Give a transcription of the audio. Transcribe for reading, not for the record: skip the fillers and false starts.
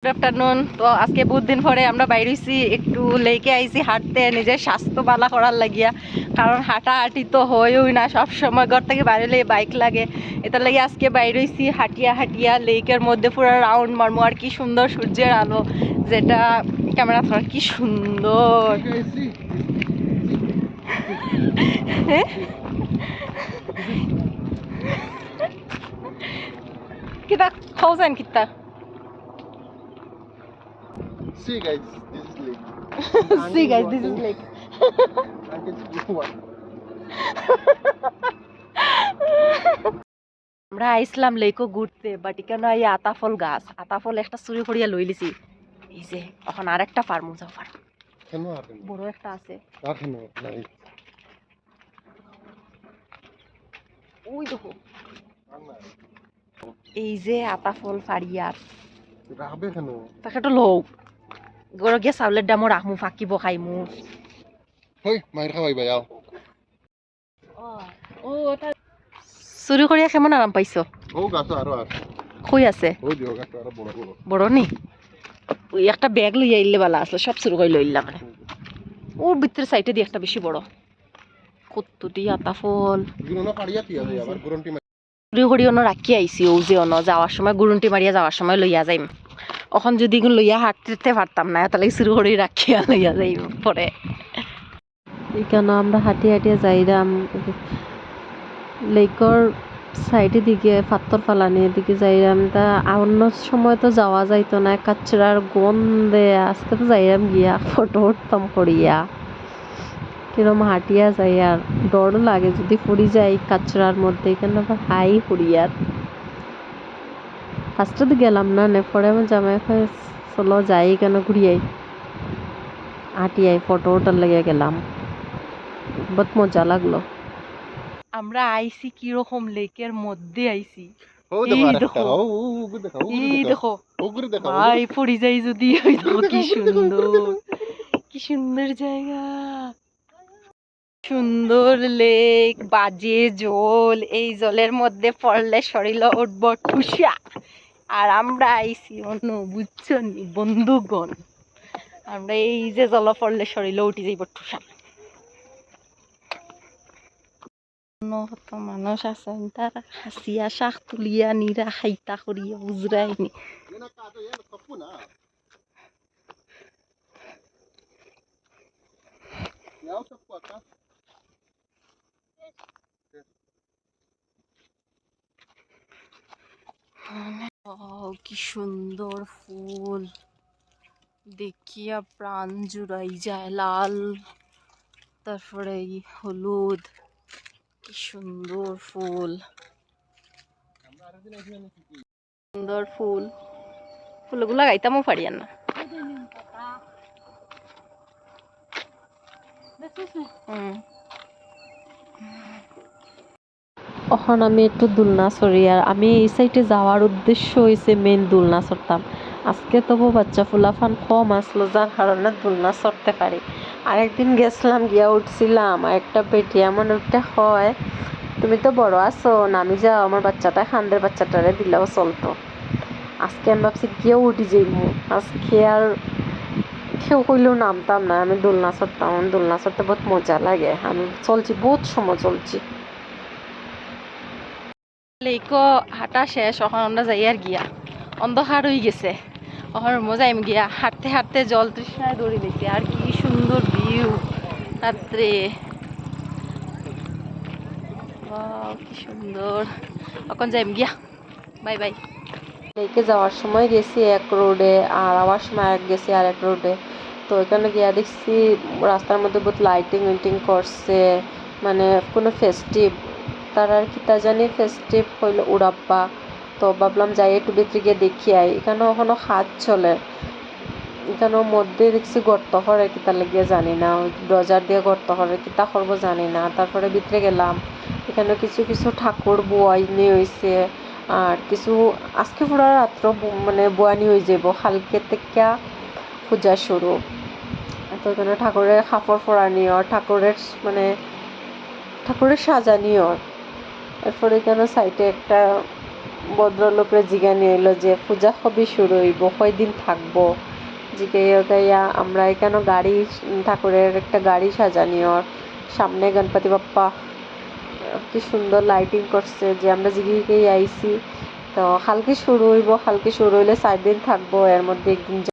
Good afternoon. তো আজকে বহুত দিন পরে আমরা বাইরে হইছি, একটু লেকে আইছি হাঁটতে নিজের স্বাস্থ্য বালা করার লাগিয়া। কারণ হাঁটাহাঁটি তো হয়ই না, সব সময় ঘর থেকে বাইরে হলে বাইক লাগে। এটার লাগে আজকে বাইরে হইছি হাঁটিয়া হাঁটিয়া লেকের মধ্যে পুরো রাউন্ড মারমু। আর কি সুন্দর সূর্যের আলো, যেটা ক্যামেরা ধর কি সুন্দর। কিতা খাওছেন কিতা? See guys, this is lake. See guys, this is lake. আমরা আইসলাম লেকও ঘুরতে, বাট এখানে এই আতাফল গাছ, আতাফল একটা চুরি করিয়া লই লিছি। এই যে এখন আর একটা ফার্মু যাও ফার্ম কেন আর বড় একটা আছে, রাখেন নাই ওই দেখো এই যে আতাফল ফাড়িয়ার রাখবে কেন তাকে তো লও গড় গিয়া চাউলের দামও রাখমু, ফাঁকিব খাইমু। হই মাইর খাওয়াই ভাই আও ও চুরি করিয়া কেমন আরাম পাইছো? ও গাছ আরো আর কই আছে? ওই দিও গাছ আরো বড় বড় বড় নি? ওই একটা ব্যাগ লইয়া আইলে বালা আসলো, সব চুরি করে লইলাম মানে। ওর ভিতরে সাইডে দিয়ে একটা বেশি বড় কতটি আতাফল গুরুন পাড়িয়া তিয়া যায় আবার গুরুনটি চুরি করি অন্য রাখি আইসি। ও যে অন্য যাওয়ার সময় গুরুন্টি মারিয়া যাওয়ার সময় লইয়া যাইম। এখন যদি লইয়া হাঁটতে পারতাম না, তাহলে চুরি করে রাখিয়া লইয়া যাইম পরে। এখানে আমরা হাঁটিয়ে হাঁটিয়ে যাইরাম লেকর সাইডের দিকে, পাথর ফালানি দিকে যাইরাম। তা অন্য সময় তো যাওয়া যাইতো না, কাচরার গন্ধে। আজকে তো যাইরাম গিয়া ফটো উঠতাম করিয়া। কিরম হাঁটিয়া যাই, আর ডর লাগে যদি পড়ি যাই কাচরার মধ্যে। এখানে আবার হাই পড়িয়ার ফার্স্টে তো গেলাম না, পরে আমার জামাই চলো যাই কেন ঘুরিয়াই হাঁটিয়াই ফটো ওটার লেগে গেলাম। বহুত মজা লাগলো। আমরা আইছি কিরকম লেকের মধ্যে আইছি। এই দেখো এই দেখো ভাই, পড়ি যাই যদি। ওই দেখো কি সুন্দর, কি সুন্দর জায়গা, সুন্দর লেক, বাজে জল। এই জলের মধ্যে পড়লে শরীর উঠব ঠুসা। আর আমরা আইছি অন্য, বুঝছো নি বন্ধুগণ, আমরা এই যে জল পড়লে শরীর উঠি যাইব ঠুসা। কত মানুষ আছেন, তার হাসিয়া শাক তুলিয়া নিরা খাইতা করিয়া বুঝরাইনি। কি সুন্দর ফুল দেখিয়া প্রাণ জুড়াই যায়। লাল, তারপরে হলুদ, কি সুন্দর ফুল, সুন্দর ফুল। ফুলগুলা গাইতামও পারি না। এখন আমি একটু দুলনা চড়ি। আর আমি এই সাইডে যাওয়ার উদ্দেশ্য হয়েছে মেন দুলনা চড়তাম। আজকে তবু বাচ্চা ফুলাফান কম আসলো, যার কারণে দুলনা চড়তে পারি। আরেকদিন গেছিলাম, গিয়া উঠছিলাম, আর একটা বেটি এমন একটা হয়, তুমি তো বড় আছো নামি যাও, আমার বাচ্চাটা খান্দের বাচ্চাটারে দিলেও চলতো। আজকে আমি ভাবছি গিয়েও উঠি যাইমু। আজকে আর কেউ কইলেও নামতাম না, আমি দোলনা চড়তাম। আমার দোলনা চড়তে বহুত মজা লাগে। আমি চলছি, বহুত সময় চলছি। লেকো হাঁটা শেষ, এখন আমরা যাই আর গিয়া অন্ধকার হয়ে গেছে। এখন মজাইম গিয়া হাঁটতে হাঁটতে জল তৃষ্ণায় দৌড়ে দিয়েছি। আর কি সুন্দর ভিউ রাত্রে, কি সুন্দর। এখন যাইম গিয়া, বাই বাই। লেকে যাওয়ার সময় গেছি এক রোডে, আর আওয়ার সময় এক গেছি আর এক রোডে। তো ওইখানে গিয়া দেখছি রাস্তার মধ্যে বহুত লাইটিং উইটিং করছে, মানে কোনো ফেস্টিভ, তার আর কি তা জানি ফেস্টিভ হইলো উড়াপ্পা। তো ভাবলাম যাই একটু ভিতরে গিয়ে দেখি আই। এখানেও এখনো হাত চলে। এখানেও মধ্যে দেখছি গর্ত করে, কিতা লাগিয়ে জানি না, ডজার দিয়ে গর্ত করে, কিতা করবো জানি না। তারপরে ভিতরে গেলাম, এখানে কিছু কিছু ঠাকুর বোয়াইনি হয়েছে। আর কিছু আজকে পুরো রাত্র মানে বোয়ানি হয়ে যাব, কালকে থেকে পূজা শুরু। তো এখানে ঠাকুরের কাপড় পরানিও, ঠাকুরের মানে ঠাকুরের সাজানিও। এরপরে এখানে সাইডে একটা ভদ্রলোকের জিজ্ঞানি হইলো যে পূজা কবে শুরু হইব, কয়দিন থাকবো। জিজ্ঞাইয়া গাইয়া আমরা এখানে গাড়ি, ঠাকুরের একটা গাড়ি সাজানিও, সামনে গণপতি বাপ্পা, কি সুন্দর লাইটিং করছে যে আমরা জিগিয়ে আইছি। তো কালকে শুরু হইব, কালকে শুরু হইলে 4 দিন থাকবো, এর মধ্যে একদিন